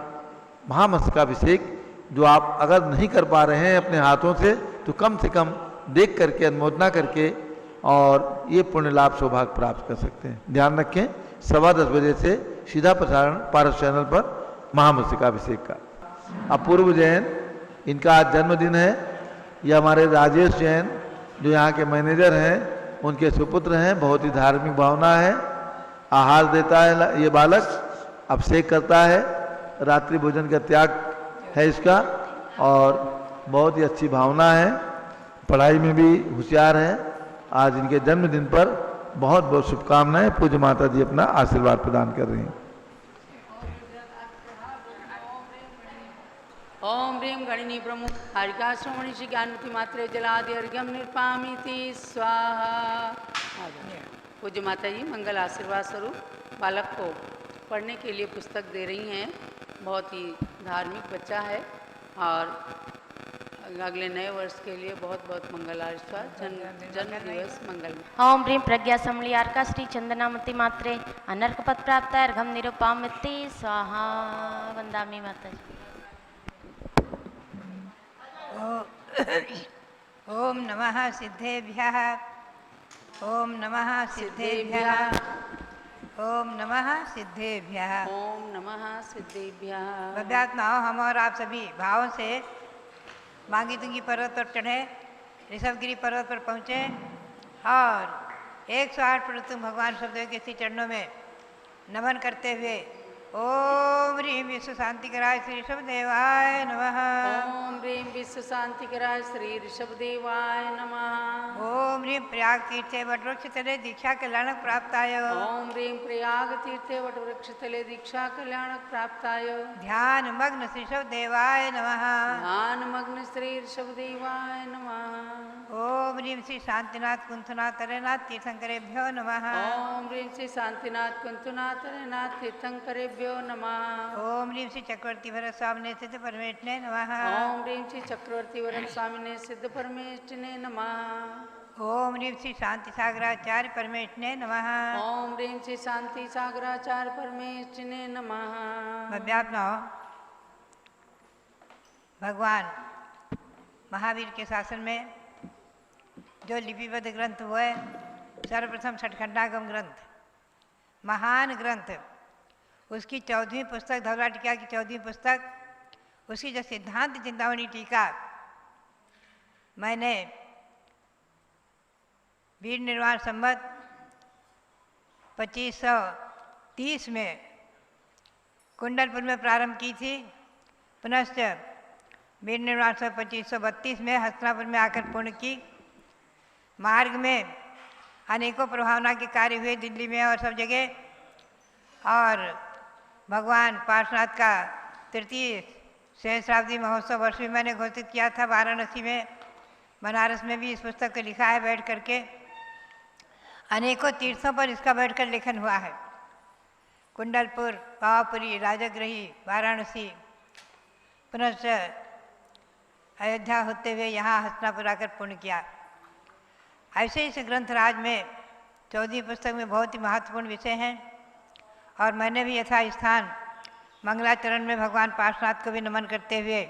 महामस्तकाभिषेक जो आप अगर नहीं कर पा रहे हैं अपने हाथों से तो कम से कम देख करके अनुमोदना करके और ये पुण्य लाभ सौभाग्य प्राप्त कर सकते हैं। ध्यान रखें 10:15 बजे से सीधा प्रसारण पारस चैनल पर महामस्तकाभिषेक का। अपूर्व जैन, इनका आज जन्मदिन है। ये हमारे राजेश जैन जो यहाँ के मैनेजर हैं उनके सुपुत्र हैं। बहुत ही धार्मिक भावना है, आहार देता है ये बालक, अभिषेक करता है, रात्रि भोजन का त्याग है इसका और बहुत ही अच्छी भावना है। पढ़ाई में भी होशियार है। आज इनके जन्मदिन पर बहुत बहुत शुभकामनाएं। पूज्य माता जी अपना आशीर्वाद प्रदान कर रही हैं। ओम ह्रीं गणिनी प्रमुख हरिका श्रवणी श्री ज्ञानमती मात्रे जलादि अर्घ्यम निर्पामिति स्वाहा। पूज्य माता जी मंगल आशीर्वाद स्वरूप बालक को पढ़ने के लिए पुस्तक दे रही हैं। बहुत ही धार्मिक बच्चा है और अगले नए वर्ष के लिए बहुत बहुत मंगल आशीर्वाद। जन्म दिवस मंगल। ओम ह्रीं प्रज्ञा समलियार्का श्री चंदनामती मात्रे अनर्क पद प्राप्त अर्घम निरूपामिति स्वाहा। वंदामि माता जी। ओम नमः सिद्धेभ्यः। ओम नमः सिद्धेभ्यः। ओम नमः सिद्धेभ्यः। ओम नमः सिद्धेभ्यः। भव्यात्माओं, हम और आप सभी भावों से मांगी तुंगी पर्वत पर चढ़े, ऋषभगिरी पर्वत पर पहुँचे और 108 फुट तुम भगवान ऋषभदेव के श्री चरणों में नमन करते हुए ओम ह्रीं विश्व शांतिकराय श्री ऋषभदेवाय नमः। ओम ह्रीं विश्व शांतिकराय श्री ऋषभदेवाय नमः। ओम ह्रीं प्रयाग तीर्थे वटवृक्ष तले दीक्षा कल्याणक प्राप्ताय। ओम ह्रीं प्रयाग तीर्थे वटवृक्ष तले दीक्षा कल्याणक प्राप्ताय। ध्यान मग्न श्री ऋषभदेवाय नमः। ध्यान मग्न श्री ऋषभदेवाय नमः। ओम ह्रीं श्री शांतिनाथ कुंथनाथ तरेनाथ तीर्थंकरेभ्यो नमः। ओम ह्रीं श्री शांतिनाथ कुंतुनाथ तरेनाथ तीर्थंकरेभ्यो नमः। ओम ह्रीं श्री चक्रवर्ती भरत स्वामिने सिद्ध परमेष्ठिने नमः। ओम ह्रीं श्री चक्रवर्ती वरद स्वामिने सिद्ध परमेष्ठिने नमः। ओम ह्रीं श्री शांति सागराचार्य परमेष्ठिने नमः। ओम ह्रीं श्री शांति सागराचार्य परमेष्ठिने नमः। भव्यात्माओं, भगवान महावीर के शासन में जो लिपिबद्ध ग्रंथ हुआ है, सर्वप्रथम छठखंडागम ग्रंथ, महान ग्रंथ, उसकी 14वीं पुस्तक, धवला टीका की 14वीं पुस्तक, उसकी जो सिद्धांत चिंतामणि टीका मैंने वीर निर्वाण संवत 2530 में कुंडलपुर में प्रारंभ की थी। पुनश्च वीर निर्वाण संवत 2532 में हस्तिनापुर में आकर पूर्ण की। मार्ग में अनेकों प्रभावना के कार्य हुए दिल्ली में और सब जगह। और भगवान पार्श्वनाथ का 3य सहस्राब्दी महोत्सव वर्ष भी मैंने घोषित किया था वाराणसी में। बनारस में भी इस पुस्तक को लिखा है बैठ करके। अनेकों तीर्थों पर इसका बैठकर लेखन हुआ है। कुंडलपुर, पावापुरी, राजगृही, वाराणसी, पुनश्च अयोध्या होते हुए यहाँ हस्तिनापुर आकर पूर्ण किया। ऐसे इस ग्रंथराज में 14वीं पुस्तक में बहुत ही महत्वपूर्ण विषय हैं और मैंने भी यथास्थान मंगलाचरण में भगवान पार्श्वनाथ को भी नमन करते हुए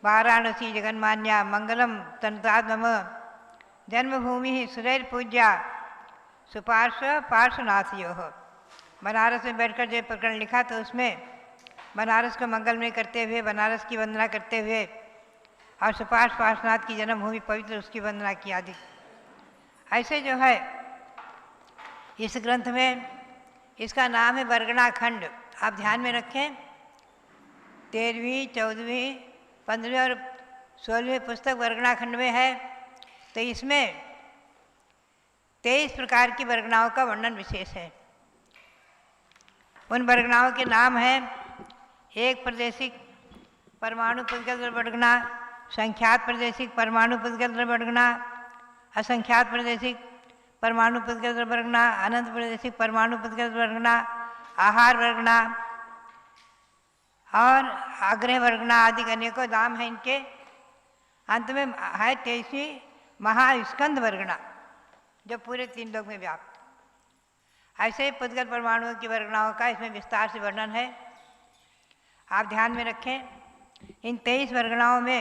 वाराणसी जगन्मान्या मंगलम तनुतात् मम जन्मभूमि सुरैर पूज्या सुपार्श्व पार्श्वनाथयोः। बनारस में बैठकर जो प्रकरण लिखा तो उसमें बनारस को मंगलमय करते हुए, बनारस की वंदना करते हुए और सुपार्श्व पार्श्वनाथ की जन्मभूमि पवित्र उसकी वंदना की आदि। ऐसे जो है इस ग्रंथ में इसका नाम है बरगना खंड। आप ध्यान में रखें, 13वीं, 14वीं, 15वीं और 16वीं पुस्तक बरगना खंड में है। तो इसमें 23 प्रकार की बरगनाओं का वर्णन विशेष है। उन बरगनाओं के नाम हैं: एक प्रदेशिक परमाणु पुद्गल बरगना, संख्यात प्रदेशिक परमाणु पुद्गल बरगना, असंख्यात प्रदेशिक परमाणु पुद्गल बरगना, अनंत प्रदेशिक परमाणु पुद्गल बरगना, आहार वर्गना और आग्रह वर्गना आदि अनेकों नाम हैं इनके। अंत में है 23वीं महास्कंद वर्गना, जो पूरे 3 लोक में व्याप्त। ऐसे ही पुद्गल परमाणुओं की वर्गनाओं का इसमें विस्तार से वर्णन है। आप ध्यान में रखें, इन 23 वर्गनाओं में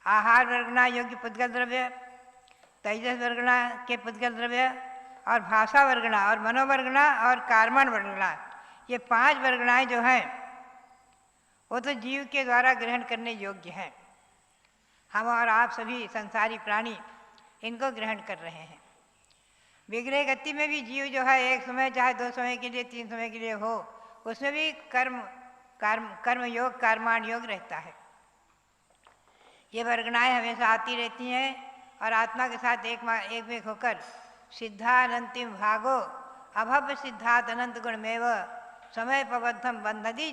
आहार वर्गना योग्य पुद्गल द्रव्य, तेजस वर्गना के पुद्गल द्रव्य और भाषा वर्गना और मनोवर्गना और कार्मण वर्गना, ये 5 वर्गनाएं जो हैं वो तो जीव के द्वारा ग्रहण करने योग्य हैं। हम और आप सभी संसारी प्राणी इनको ग्रहण कर रहे हैं। विग्रह गति में भी जीव जो है एक समय चाहे 2 समय के लिए 3 समय के लिए हो, उसमें भी कर्म योग कर्माण योग रहता है। ये वर्गनाएं हमेशा आती रहती हैं और आत्मा के साथ एक में होकर सिद्धानंतिम भागो अभव सिद्धात अनंत गुणमेव समय पबद्धम बंधति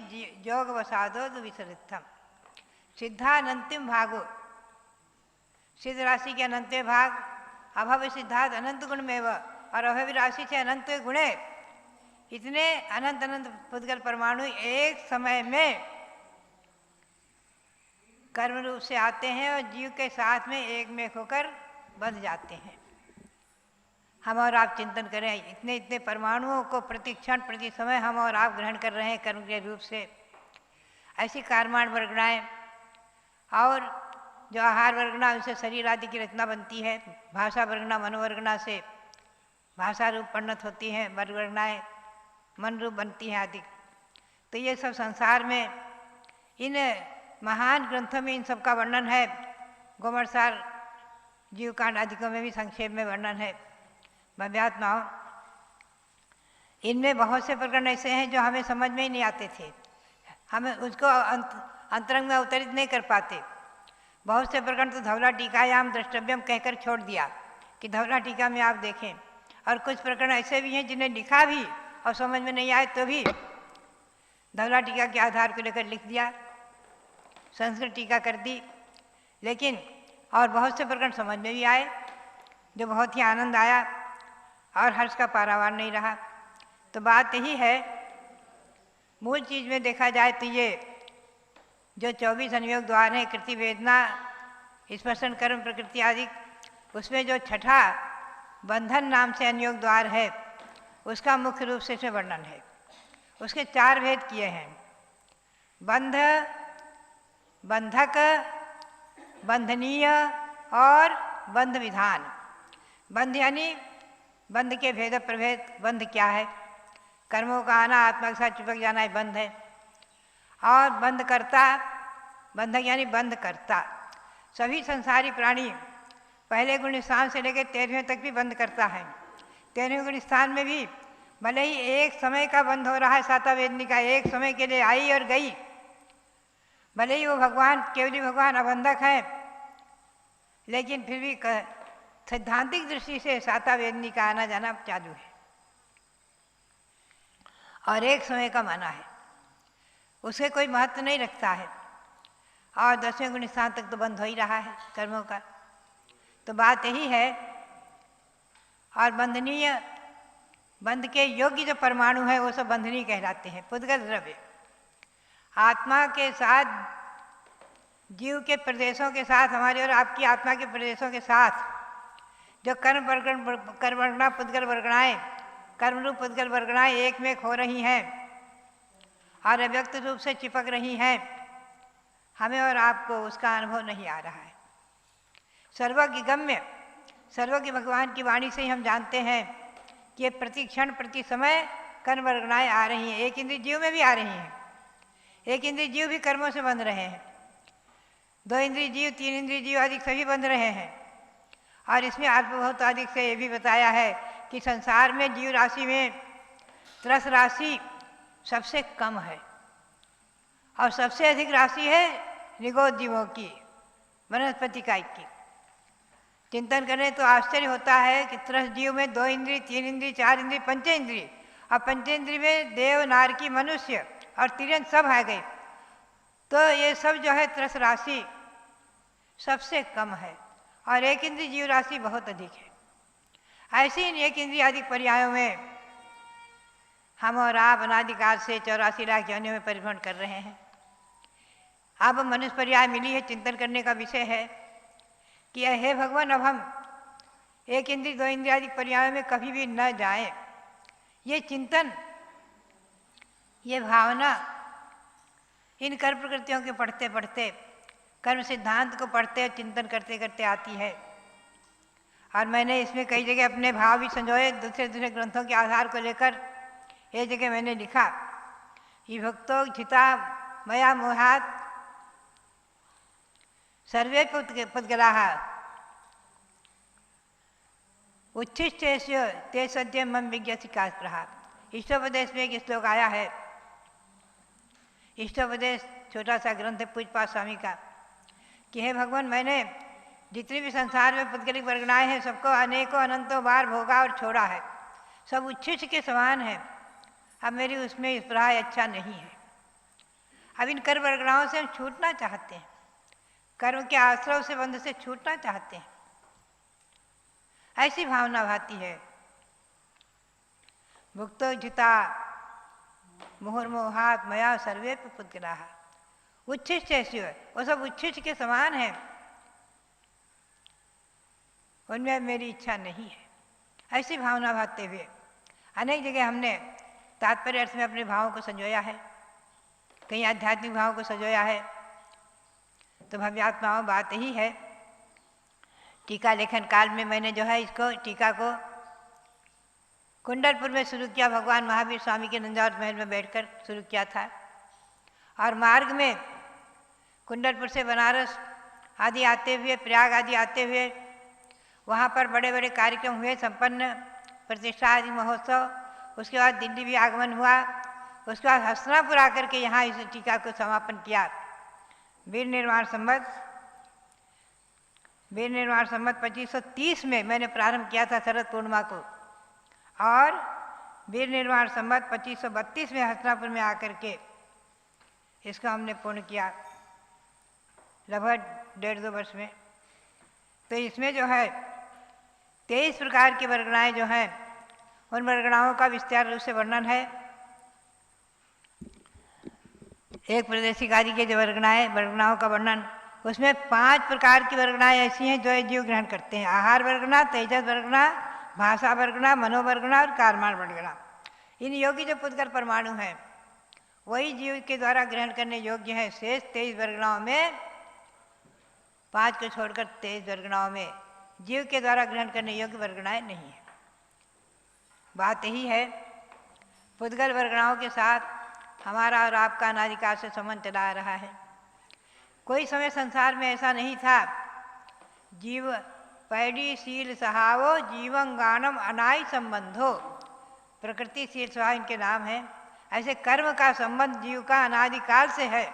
योग वसादो विसरितम। सिद्धानंतिम भागो, सिद्ध राशि के अनंत भाग, अभव सिद्धात अनंत गुणमेव और अभव राशि से अनंत गुणे, इतने अनंत अनंत पुद्गल परमाणु एक समय में कर्म रूप से आते हैं और जीव के साथ में एक में होकर बंध जाते हैं। हम और आप चिंतन करें, इतने इतने परमाणुओं को प्रति क्षण प्रति समय हम और आप ग्रहण कर रहे हैं कर्म के रूप से। ऐसी कार्माण वर्गनाएं और जो आहार वर्गना, उनसे शरीर आदि की रचना बनती है। भाषा वर्गना मनोवर्गना से भाषा रूप परिणत होती हैं, वर्गनाएं मन रूप बनती हैं आदि। तो ये सब संसार में इन महान ग्रंथों में इन सब का वर्णन है। गोमरसार जीवकांड आदिकों में भी संक्षेप में वर्णन है। भव्यात्माओं, इनमें बहुत से प्रकरण ऐसे हैं जो हमें समझ में ही नहीं आते थे, हमें उसको अंतरंग में अवतरित नहीं कर पाते। बहुत से प्रकरण तो धवला टीकायाम द्रष्टव्यम कहकर छोड़ दिया कि धवला टीका में आप देखें, और कुछ प्रकरण ऐसे भी हैं जिन्हें लिखा भी और समझ में नहीं आए तो भी धवला टीका के आधार को लेकर लिख दिया, संस्कृत टीका कर दी। लेकिन और बहुत से प्रकरण समझ में भी आए जो बहुत ही आनंद आया और हर्ष का पारावार नहीं रहा। तो बात यही है, मूल चीज़ में देखा जाए तो ये जो 24 अनुयोग द्वार हैं, कृति वेदना स्पर्शन कर्म प्रकृति आदि, उसमें जो छठा बंधन नाम से अनुयोग द्वार है उसका मुख्य रूप से इसमें वर्णन है। उसके 4 भेद किए हैं: बंध, बंधक, बंधनीय और बंध विधान। बंध यानी बंध के भेद प्रभेद। बंध क्या है? कर्मों का आना, आत्मा के साथ चिपक जाना है बंध है। और बंध करता, बंधक यानी बंध करता। सभी संसारी प्राणी पहले गुण स्थान से लेकर 13वें तक भी बंध करता है। 13वें गुण स्थान में भी भले ही एक समय का बंध हो रहा है, साता वेदनी का एक समय के लिए आई और गई, भले ही वो भगवान केवली भगवान अबंधक हैं, लेकिन फिर भी सैद्धांतिक दृष्टि से साता वेदनी का आना जाना चालू है और एक समय का माना है, उसके कोई महत्व नहीं रखता है। और 10वें गुण स्थान तक तो बंद हो ही रहा है कर्मों का। तो बात यही है। और बंधनीय, बंध के योग्य जो परमाणु है वो सब बंधनीय कहलाते हैं। पुद्गल द्रव्य आत्मा के साथ, जीव के प्रदेशों के साथ, हमारी और आपकी आत्मा के प्रदेशों के साथ जो कर्मवर्गना पुद्गल वर्गणाएँ, कर्मरूप पुद्गल वर्गणाएँ एक में हो रही हैं और अव्यक्त रूप से चिपक रही हैं, हमें और आपको उसका अनुभव नहीं आ रहा है। सर्वज्ञ गम्य सर्वज्ञ भगवान की वाणी से ही हम जानते हैं कि ये प्रति क्षण प्रति समय कर्म वर्गणाएँ आ रही हैं। एक इंद्रिय जीव में भी आ रही हैं, एक इंद्रिय जीव भी कर्मों से बंध रहे हैं, 2 इंद्रिय जीव, 3 इंद्रिय जीव आदि सभी बंध रहे हैं। और इसमें अल्पभूत आदि से ये भी बताया है कि संसार में जीव राशि में त्रस राशि सबसे कम है और सबसे अधिक राशि है निगोद जीवों की, वनस्पति काय की। चिंतन करें तो आश्चर्य होता है कि त्रस जीव में 2 इंद्रिय, 3 इंद्रिय, 4 इंद्रिय, पंचेंद्रिय, और पंचेंद्रिय में देव, नारकी, मनुष्य और तिरंग सब आ गए। तो ये सब जो है त्रस राशि सबसे कम है और एक इंद्रिय जीव राशि बहुत अधिक है। ऐसे ही एक इंद्रिय अधिक पर्यायों में हम और आप अनादिकाल से 84 लाख योनियों में परिभ्रमण कर रहे हैं। अब मनुष्य पर्याय मिली है, चिंतन करने का विषय है कि हे भगवान, अब हम एक इंद्रिय 2 इंद्रिय आदि पर्यायों में कभी भी न जाएं। ये चिंतन, ये भावना इन कर्म प्रकृतियों के पढ़ते पढ़ते, कर्म सिद्धांत को पढ़ते और चिंतन करते करते आती है। और मैंने इसमें कई जगह अपने भाव भी संजोए, दूसरे दूसरे ग्रंथों के आधार को लेकर एक जगह मैंने लिखा, ये भक्तों छिता मया मोहात सर्वे पुद्गलाः उच्छिष्टेषु ते सद्य मम विज्ञासिका प्रहार। इष्टोपदेश में एक श्लोक आया है। इष्टोपदेश छोटा सा ग्रंथ है पूज्यपाद स्वामी का, कि हे भगवान, मैंने जितनी भी संसार में पुद्गलिक वर्गणाएँ हैं सबको अनेकों अनंतों बार भोगा और छोड़ा है, सब उच्छिष्ट के समान है। अब मेरी उसमें स्पृहा अच्छा नहीं है। अब इन कर्म वर्गणाओं से हम छूटना चाहते हैं, कर्म के आश्रव से बंध से छूटना चाहते हैं, ऐसी भावना भाती है। भुक्तो जिता मुहुर्मोहात मया सर्वे पुद्गलाः उच्छिष्ट ऐसी है, वो सब उच्छिष्ट के समान है, उनमें मेरी इच्छा नहीं है, ऐसी भावना भाते हुए अनेक जगह हमने तात्पर्य अर्थ में अपने भावों को संजोया है, कहीं आध्यात्मिक भावों को संजोया है। तो भव्यात्माओं बात ही है। टीका लेखन काल में मैंने जो है इसको टीका को कुंडलपुर में शुरू किया, भगवान महावीर स्वामी के नंदावत महल में बैठकर शुरू किया था। और मार्ग में कुंडलपुर से बनारस आदि आते हुए, प्रयाग आदि आते हुए, वहाँ पर बड़े बड़े कार्यक्रम हुए, संपन्न प्रतिष्ठा आदि महोत्सव। उसके बाद दिल्ली भी आगमन हुआ, उसके बाद हस्तिनापुर आकर के यहाँ इस टीका को समापन किया। वीर निर्माण संवत 2530 में मैंने प्रारंभ किया था शरद पूर्णिमा को, और वीर निर्माण संवत 2532 में हस्तिनापुर में आकर के इसको हमने पूर्ण किया, लगभग 1.5-2 वर्ष में। तो इसमें जो है 23 प्रकार की वर्गणाएँ जो हैं, उन वर्गणाओं का विस्तार रूप से वर्णन है। एक प्रदेशिक आदि के जो वर्गणाओं का वर्णन, उसमें 5 प्रकार की वर्गणाएँ ऐसी हैं जो जीव ग्रहण करते हैं। आहार वर्गणा, तेजस वर्गणा, भाषा वर्गणा, मनोवर्गणा और कारमान वर्गणा। इन योगी जो पुद्गल परमाणु हैं वही जीव के द्वारा ग्रहण करने योग्य हैं। शेष 23 वर्गणाओं में 5 को छोड़कर 23 वर्गणाओं में जीव के द्वारा ग्रहण करने योग्य वर्गणाएँ नहीं हैं। बात यही है, पुद्गल वर्गणाओं के साथ हमारा और आपका अनादिकाल से संबंध चला आ रहा है। कोई समय संसार में ऐसा नहीं था। जीव पैडी शील सहावो जीवं गानम अनाय संबंधो, प्रकृति शील स्वभाव इनके नाम हैं। ऐसे कर्म का संबंध जीव का अनादिकाल से है,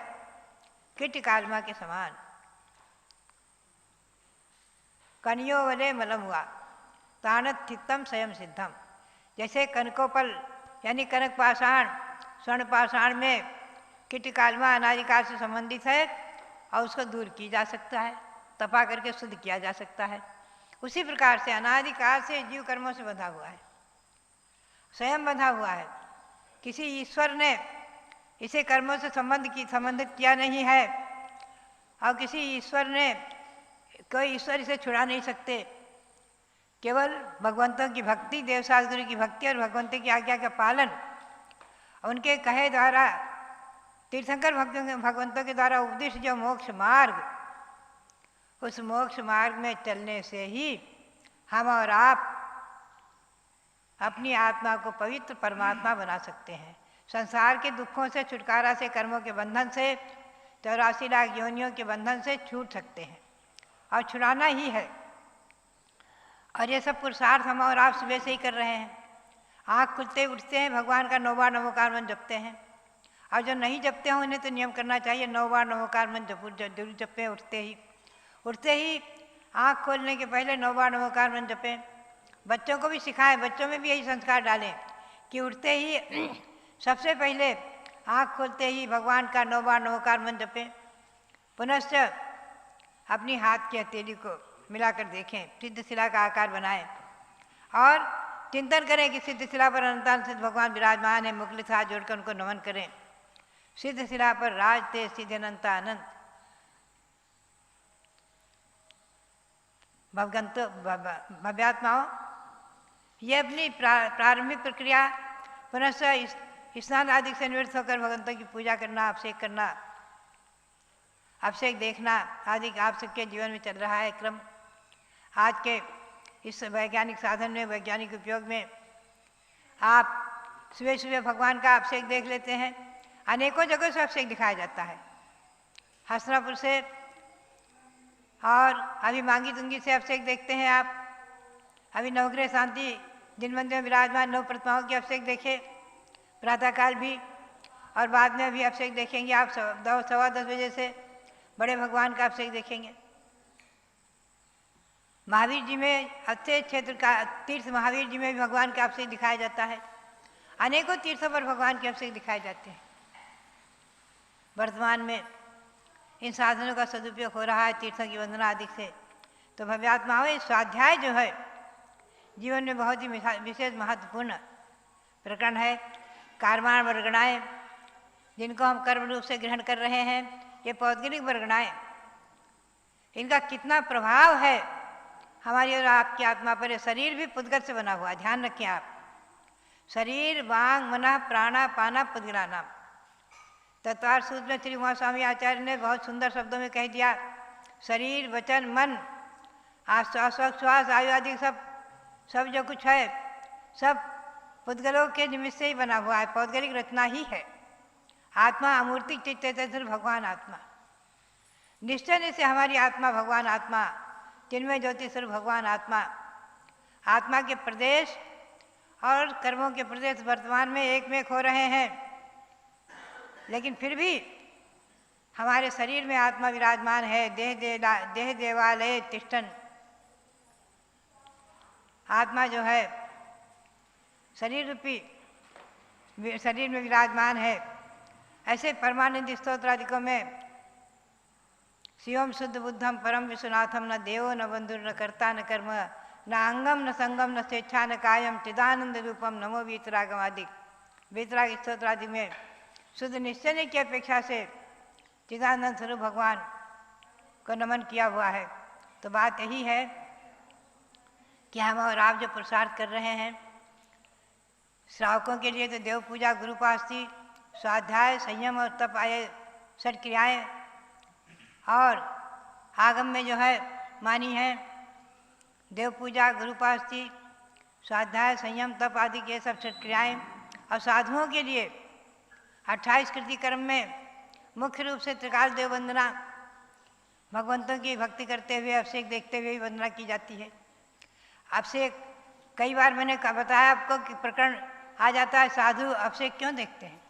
कीट कालमा के समान। कनियो वले मलम हुआ तानत थितम स्वयं सिद्धम। जैसे कनकोपल यानी कनक पाषाण, स्वर्ण पाषाण में कीट कालमा अनादिकाल से संबंधित है और उसको दूर की जा सकता है, तपा करके शुद्ध किया जा सकता है। उसी प्रकार से अनादिकाल से जीव कर्मों से बंधा हुआ है, स्वयं बंधा हुआ है। किसी ईश्वर ने इसे कर्मों से संबंधित किया नहीं है, और किसी ईश्वर ने, कोई ईश्वर इसे छुड़ा नहीं सकते। केवल भगवंतों की भक्ति, देवसास गुरु की भक्ति और भगवंतों की आज्ञा का पालन, उनके कहे द्वारा, तीर्थंकर भगवंतों के द्वारा उपदिष्ट जो मोक्ष मार्ग, उस मोक्ष मार्ग में चलने से ही हम और आप अपनी आत्मा को पवित्र परमात्मा बना सकते हैं। संसार के दुखों से, छुटकारा से, कर्मों के बंधन से, 84 लाख योनियों के बंधन से छूट सकते हैं और छुड़ाना ही है। और ये सब पुरुषार्थ हम और आप सुबह से ही कर रहे हैं। आँख खुलते उठते हैं, भगवान का 9 बार नमोकार मंत्र जपते हैं। और जो नहीं जपते हैं उन्हें तो नियम करना चाहिए, 9 बार नमोकार मंत्र जरूर जपें। उठते ही आँख खोलने के पहले 9 बार नमोकार मंत्र जपें। बच्चों को भी सिखाएं, बच्चों में भी यही संस्कार डालें कि उठते ही सबसे पहले आँख खोलते ही भगवान का 9 बार नमोकार मंत्र जपें। पुनश्च अपनी हाथ की हथेली को मिलाकर देखें, सिद्ध शिला का आकार बनाएं और चिंतन करें कि सिद्ध शिला पर अनंतान सिद्ध भगवान विराजमान है। मुखलित हाथ जोड़कर उनको नमन करें। सिद्ध शिला पर राज तेज सिद्ध अनंत अनंत भवगंतो भव्यात्माओं, ये अपनी प्रारंभिक प्रक्रिया पुनः स्नान आदि से निवृत्त होकर भगवंतों की पूजा करना, अभिषेक करना, अभिषेक देखना आदि आप सबके जीवन में चल रहा है क्रम। आज के इस वैज्ञानिक साधन में, वैज्ञानिक उपयोग में आप सुबह सुबह भगवान का अभिषेक देख लेते हैं। अनेकों जगह से अभिषेक दिखाया जाता है, हसनापुर से और अभी मांगी तुंगी से अभिषेक देखते हैं आप। अभी नवग्रह शांति जिन मंदिर में विराजमान 9 प्रतिमाओं के अभिषेक देखे प्रातःकाल भी, और बाद में अभी अभिषेक देखेंगे आप 10:15 बजे से बड़े भगवान का अभिषेक देखेंगे। महावीर जी में अच्छे क्षेत्र का तीर्थ महावीर जी में भी भगवान का अभिषेक दिखाया जाता है। अनेकों तीर्थों पर भगवान के अभिषेक दिखाए जाते हैं। वर्तमान में इन साधनों का सदुपयोग हो रहा है तीर्थों की वंदना आदि से। तो भव्यात्माओं, स्वाध्याय जो है जीवन में बहुत ही विशेष महत्वपूर्ण प्रकरण है। कार्माण वर्गणाएँ जिनको हम कर्म रूप से ग्रहण कर रहे हैं, ये पौद्गलिक वर्गणाएँ, इनका कितना प्रभाव है हमारी और आपकी आत्मा पर। शरीर भी पुद्गल से बना हुआ है, ध्यान रखें आप। शरीर वांग मनः प्राणा पाना पुद्गला नाम। तत्वार सूत्र में श्री उमा स्वामी आचार्य ने बहुत सुंदर शब्दों में कह दिया, शरीर वचन मन श्वास आयु आदि सब जो कुछ है सब पुद्गलों के निमित्त से ही बना हुआ है, पौद्गलिक रचना ही है। आत्मा अमूर्तिक चित्त भगवान आत्मा, निश्चय से हमारी आत्मा भगवान आत्मा, जिनमें ज्योति स्वरूप भगवान आत्मा। आत्मा के प्रदेश और कर्मों के प्रदेश वर्तमान में एक में हो रहे हैं, लेकिन फिर भी हमारे शरीर में आत्मा विराजमान है। देह देवालय तिष्ठन, आत्मा जो है शरीर रूपी शरीर में विराजमान है। ऐसे परमानंद स्तोत्रादिकों में शिवम शुद्ध बुद्धम परम विश्वनाथम न देवो न बंधु न कर्ता न कर्म न अंगम न संगम न स्वेच्छा न कायम चिदानंद रूपम नमो वीतरागम आदि वीतराग स्तोत्रादि में शुद्ध निश्चय की अपेक्षा से चिदानंद स्वरूप भगवान को नमन किया हुआ है। तो बात यही है कि हम और आप जो पुरुषार्थ कर रहे हैं, श्रावकों के लिए तो देव पूजा, गुरुपास्ति, स्वाध्याय, संयम और तप आए 6 क्रियाएँ, और आगम में जो है मानी है देव पूजा, गुरुपास्ति, स्वाध्याय, संयम, तप आदि के सब 6 क्रियाएँ। और साधुओं के लिए 28 कृति कर्म में मुख्य रूप से त्रिकाल देव वंदना, भगवंतों की भक्ति करते हुए अभिषेक देखते हुए वंदना की जाती है। अभिषेक कई बार मैंने बताया आपको कि प्रकरण आ जाता है, साधु अभिषेक क्यों देखते हैं।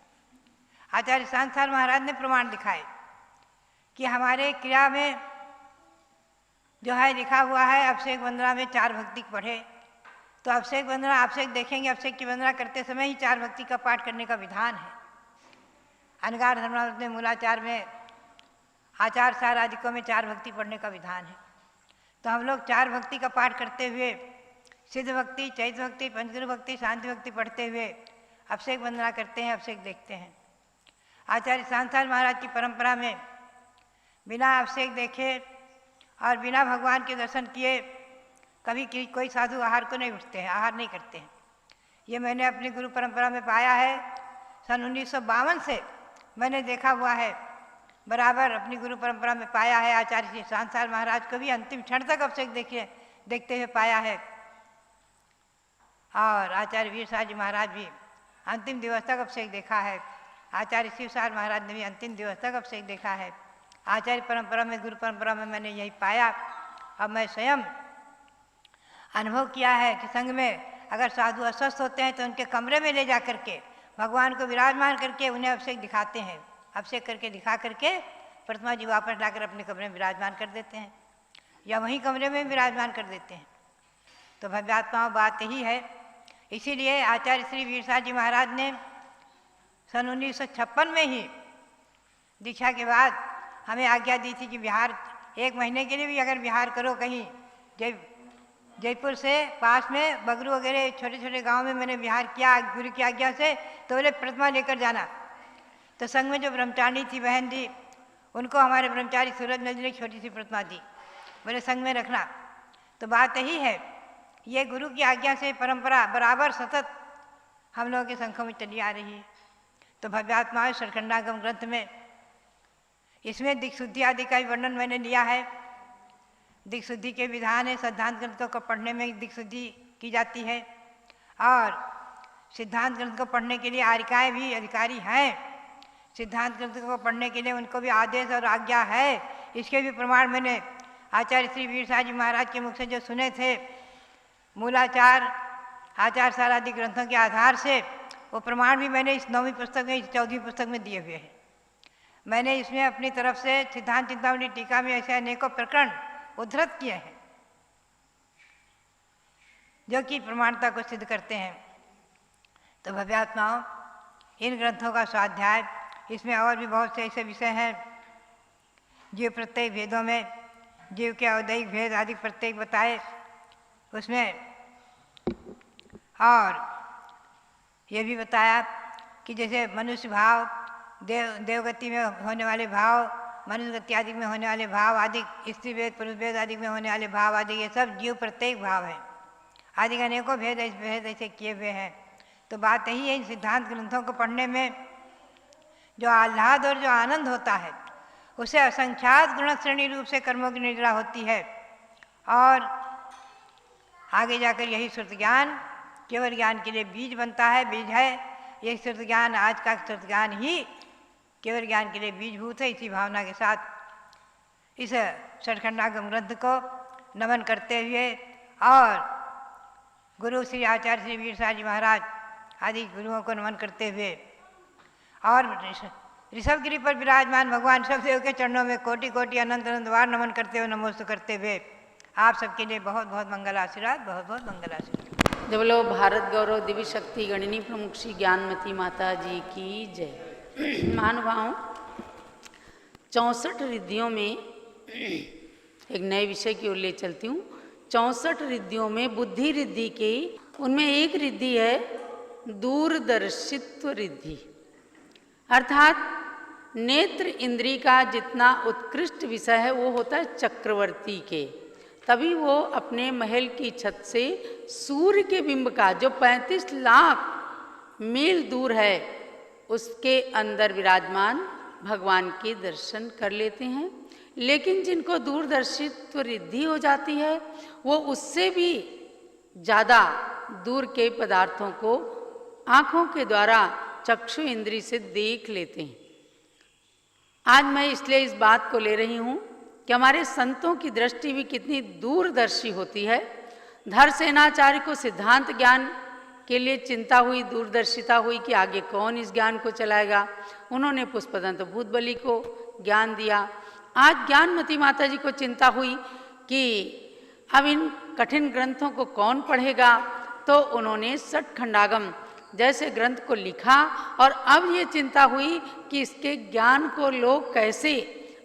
आचार्य सांसार महाराज ने प्रमाण दिखाए कि हमारे क्रिया में जो है लिखा हुआ है अभिषेक वंदना में 4 भक्ति पढ़े, तो अभिषेक वंदना अभिषेक देखेंगे, अभिषेक की वंदना करते समय ही 4 भक्ति का पाठ करने का विधान है। अनगार धर्मावृत में, मूलाचार में, आचार सार आदिकों में 4 भक्ति पढ़ने का विधान है। तो हम लोग 4 भक्ति का पाठ करते हुए सिद्ध भक्ति, चैत भक्ति, पंचगुरु भक्ति, शांति भक्ति पढ़ते हुए अभिषेक वंदना करते हैं, अभिषेक देखते हैं। आचार्य सांसार महाराज की परंपरा में बिना अभिषेक देखे और बिना भगवान के दर्शन किए कभी कोई साधु आहार को नहीं उठते हैं, आहार नहीं करते हैं। ये मैंने अपनी गुरु परंपरा में पाया है। सन 1952 से मैंने देखा हुआ है, बराबर अपनी गुरु परंपरा में पाया है। आचार्य श्री सांसार महाराज को भी अंतिम क्षण तक अभिषेक देखते हुए पाया है। और आचार्य वीर साहब जी महाराज भी अंतिम दिवस तक अभिषेक देखा है। आचार्य शिव साहब महाराज ने भी अंतिम दिवस तक अभिषेक देखा है। आचार्य परंपरा में, गुरु परंपरा में मैंने यही पाया। अब मैं स्वयं अनुभव किया है कि संघ में अगर साधु अस्वस्थ होते हैं तो उनके कमरे में ले जा करके भगवान को विराजमान करके उन्हें अभिषेक दिखाते हैं। अभिषेक करके दिखा करके प्रतिमा जी वापस लाकर अपने कमरे में विराजमान कर देते हैं या वहीं कमरे में विराजमान कर देते हैं। तो भव्यात्माओं बात यही है। इसीलिए आचार्य श्री वीर साहब जी महाराज ने सन 1956 में ही दीक्षा के बाद हमें आज्ञा दी थी कि बिहार 1 महीने के लिए भी अगर बिहार करो कहीं, जयपुर से पास में बगरू वगैरह छोटे छोटे गांव में मैंने बिहार किया गुरु की आज्ञा से, तो बोले प्रतिमा लेकर जाना। तो संघ में जो ब्रह्मचारी थी बहन जी, उनको हमारे ब्रह्मचारी सूरज नदी ने छोटी सी प्रतिमा दी, बोले संघ में रखना। तो बात यही है, ये गुरु की आज्ञा से परंपरा बराबर सतत हम लोगों के संघों में चली आ रही है। तो भव्यात्मा सरखंडागम ग्रंथ में इसमें दिक्शुद्धि आदि का भी वर्णन मैंने लिया है। दिक्शुद्धि के विधान है, सिद्धांत ग्रंथों को पढ़ने में दिक्शुद्धि की जाती है और सिद्धांत ग्रंथ को पढ़ने के लिए आरिकाएँ भी अधिकारी हैं। सिद्धांत ग्रंथ को पढ़ने के लिए उनको भी आदेश और आज्ञा है। इसके भी प्रमाण मैंने आचार्य श्री वीर साहब जी महाराज के मुख से जो सुने थे, मूलाचार आचार सार आदि ग्रंथों के आधार से, वो प्रमाण भी मैंने इस 9वीं पुस्तक में, इस 14वीं पुस्तक में दिए हुए हैं। मैंने इसमें अपनी तरफ से सिद्धांत चिंतामणि टीका में ऐसे अनेकों प्रकरण उद्धृत किए हैं जो कि प्रमाणता को सिद्ध करते हैं। तो भव्यात्माओं, इन ग्रंथों का स्वाध्याय, इसमें और भी बहुत से ऐसे विषय हैं। जीव प्रत्यय भेदों में जीव के औदैहिक भेद आदि प्रत्येक बताए उसमें, और ये भी बताया कि जैसे मनुष्य भाव, देवगति में होने वाले भाव, मनुष्य गति आदि में होने वाले भाव आदि, स्त्री भेद पुरुष भेद आदि में होने वाले भाव आदि, ये सब जीव प्रत्येक भाव है आदि के अनेकों भेद ऐसे किए हुए हैं। तो बात यही है, इन सिद्धांत ग्रंथों को पढ़ने में जो आह्लाद और जो आनंद होता है, उसे असंख्यात गुण श्रेणी रूप से कर्मों की निद्रा होती है। और आगे जाकर यही श्रुत ज्ञान केवल ज्ञान के लिए बीज बनता है, बीज है। यही श्रुत ज्ञान, आज का श्रुत ज्ञान ही केवल ज्ञान के लिए बीजभूत है। इसी भावना के साथ इस षटखंडागम ग्रंथ को नमन करते हुए और गुरु श्री आचार्य श्री वीर साहब जी महाराज आदि गुरुओं को नमन करते हुए और ऋषभगिरी पर विराजमान भगवान ऋषभदेव के चरणों में कोटि कोटि अनंत अनंत बार नमन करते हुए, नमोस्तु करते हुए आप सबके लिए बहुत बहुत मंगल आशीर्वाद, बहुत बहुत मंगल आशीर्वाद। जब बोलो भारत गौरव दिव्य शक्ति गणिनी प्रमुख श्री ज्ञानमती माता जी की जय। महानुभावों, 64 रिद्धियों में एक नए विषय की ओर ले चलती हूँ। 64 रिद्धियों में बुद्धि रिद्धि की, उनमें एक रिद्धि है दूरदर्शित्व रिद्धि, अर्थात नेत्र इंद्री का जितना उत्कृष्ट विषय है वो होता है चक्रवर्ती के। तभी वो अपने महल की छत से सूर्य के बिंब का, जो 35 लाख मील दूर है, उसके अंदर विराजमान भगवान के दर्शन कर लेते हैं। लेकिन जिनको दूरदर्शित्व रिद्धि हो जाती है, वो उससे भी ज़्यादा दूर के पदार्थों को आँखों के द्वारा चक्षु इंद्री से देख लेते हैं। आज मैं इसलिए इस बात को ले रही हूँ कि हमारे संतों की दृष्टि भी कितनी दूरदर्शी होती है। धरसेनाचार्य को सिद्धांत ज्ञान के लिए चिंता हुई, दूरदर्शिता हुई कि आगे कौन इस ज्ञान को चलाएगा। उन्होंने पुष्पदंत भूतबली को ज्ञान दिया। आज ज्ञानमती माता जी को चिंता हुई कि अब इन कठिन ग्रंथों को कौन पढ़ेगा, तो उन्होंने षटखंडागम जैसे ग्रंथ को लिखा। और अब ये चिंता हुई कि इसके ज्ञान को लोग कैसे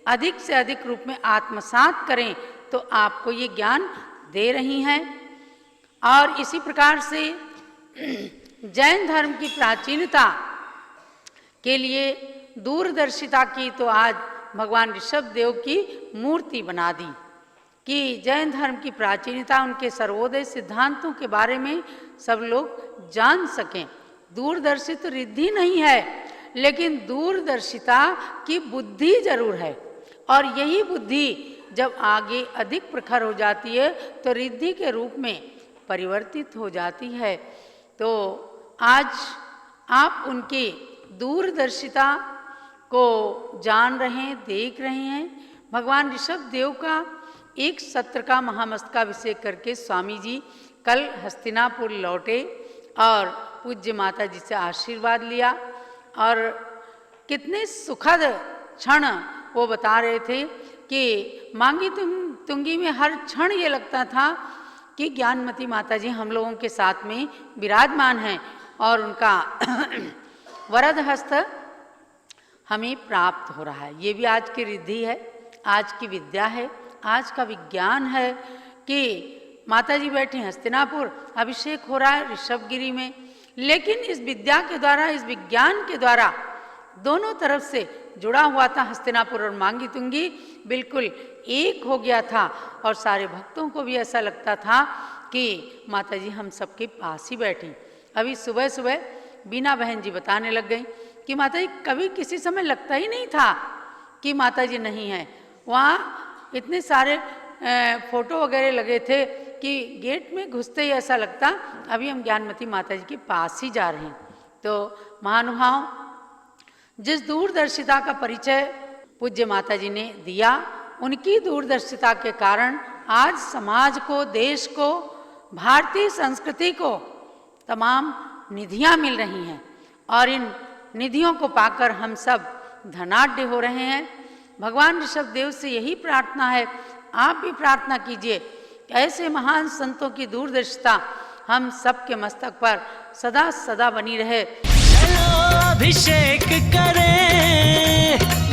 अधिक से अधिक रूप में आत्मसात करें, तो आपको ये ज्ञान दे रही हैं। और इसी प्रकार से जैन धर्म की प्राचीनता के लिए दूरदर्शिता की तो आज भगवान ऋषभदेव की मूर्ति बना दी कि जैन धर्म की प्राचीनता, उनके सर्वोदय सिद्धांतों के बारे में सब लोग जान सकें। दूरदर्शित रिद्धि नहीं है, लेकिन दूरदर्शिता की बुद्धि जरूर है। और यही बुद्धि जब आगे अधिक प्रखर हो जाती है तो रिद्धि के रूप में परिवर्तित हो जाती है। तो आज आप उनकी दूरदर्शिता को जान रहे हैं, देख रहे हैं। भगवान ऋषभ देव का एक सत्र का महामस्तकाभिषेक करके स्वामी जी कल हस्तिनापुर लौटे और पूज्य माता जी से आशीर्वाद लिया और कितने सुखद क्षण वो बता रहे थे कि मांगी तुंगी में हर क्षण ये लगता था कि ज्ञानमती माता जी हम लोगों के साथ में विराजमान हैं और उनका वरद हस्त हमें प्राप्त हो रहा है। ये भी आज की रिद्धि है, आज की विद्या है, आज का विज्ञान है कि माता जी बैठे हस्तिनापुर, अभिषेक हो रहा है ऋषभगिरी में, लेकिन इस विद्या के द्वारा, इस विज्ञान के द्वारा दोनों तरफ से जुड़ा हुआ था। हस्तिनापुर और मांगी तुंगी बिल्कुल एक हो गया था और सारे भक्तों को भी ऐसा लगता था कि माता जी हम सबके पास ही बैठी। अभी सुबह सुबह बीना बहन जी बताने लग गई कि माता जी कभी किसी समय लगता ही नहीं था कि माता जी नहीं है। वहाँ इतने सारे फोटो वगैरह लगे थे कि गेट में घुसते ही ऐसा लगता अभी हम ज्ञानमती माता जी के पास ही जा रहे हैं। तो महानुभाव, जिस दूरदर्शिता का परिचय पूज्य माता जी ने दिया, उनकी दूरदर्शिता के कारण आज समाज को, देश को, भारतीय संस्कृति को तमाम निधियां मिल रही हैं और इन निधियों को पाकर हम सब धनाढ्य हो रहे हैं। भगवान ऋषभ देव से यही प्रार्थना है, आप भी प्रार्थना कीजिए ऐसे महान संतों की दूरदर्शिता हम सबके मस्तक पर सदा सदा बनी रहे। चलो अभिषेक करें